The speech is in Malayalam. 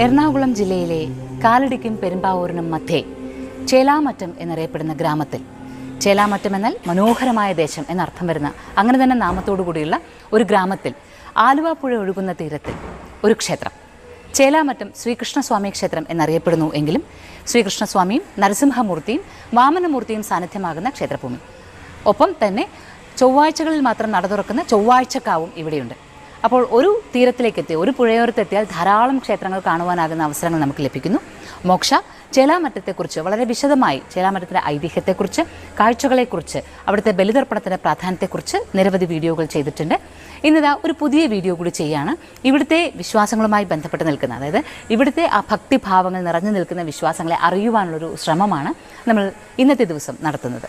എറണാകുളം ജില്ലയിലെ കാലടിക്കും പെരുമ്പാവൂരിനും മധ്യേ ചേലാമറ്റം എന്നറിയപ്പെടുന്ന ഗ്രാമത്തിൽ, ചേലാമറ്റം എന്നാൽ മനോഹരമായ ദേശം എന്നർത്ഥം വരുന്ന അങ്ങനെ തന്നെ നാമത്തോടു കൂടിയുള്ള ഒരു ഗ്രാമത്തിൽ, ആലുവ പുഴ ഒഴുകുന്ന തീരത്തിൽ ഒരു ക്ഷേത്രം, ചേലാമറ്റം ശ്രീകൃഷ്ണസ്വാമി ക്ഷേത്രം എന്നറിയപ്പെടുന്നു എങ്കിലും ശ്രീകൃഷ്ണസ്വാമിയും നരസിംഹമൂർത്തിയും വാമനമൂർത്തിയും സാന്നിധ്യമാകുന്ന ക്ഷേത്രഭൂമി. ഒപ്പം തന്നെ ചൊവ്വാഴ്ചകളിൽ മാത്രം നട തുറക്കുന്ന ചൊവ്വാഴ്ചക്കാവും ഇവിടെയുണ്ട്. അപ്പോൾ ഒരു തീരത്തിലേക്കെത്തി, ഒരു പുഴയോരത്തെത്തിയാൽ ധാരാളം ക്ഷേത്രങ്ങൾ കാണുവാനാകുന്ന അവസരങ്ങൾ നമുക്ക് ലഭിക്കുന്നു. മോക്ഷ ചേലാമറ്റത്തെക്കുറിച്ച് വളരെ വിശദമായി, ചേലാമറ്റത്തിൻ്റെ ഐതിഹ്യത്തെക്കുറിച്ച്, കാഴ്ചകളെക്കുറിച്ച്, അവിടുത്തെ ബലിതർപ്പണത്തിൻ്റെ പ്രാധാന്യത്തെക്കുറിച്ച് നിരവധി വീഡിയോകൾ ചെയ്തിട്ടുണ്ട്. ഇന്നിതാ ഒരു പുതിയ വീഡിയോ കൂടി ചെയ്യുകയാണ്. ഇവിടുത്തെ വിശ്വാസങ്ങളുമായി ബന്ധപ്പെട്ട് നിൽക്കുന്ന, അതായത് ഇവിടുത്തെ ആ ഭക്തിഭാവങ്ങൾ നിറഞ്ഞു നിൽക്കുന്ന വിശ്വാസങ്ങളെ അറിയുവാനുള്ളൊരു ശ്രമമാണ് നമ്മൾ ഇന്നത്തെ ദിവസം നടത്തുന്നത്.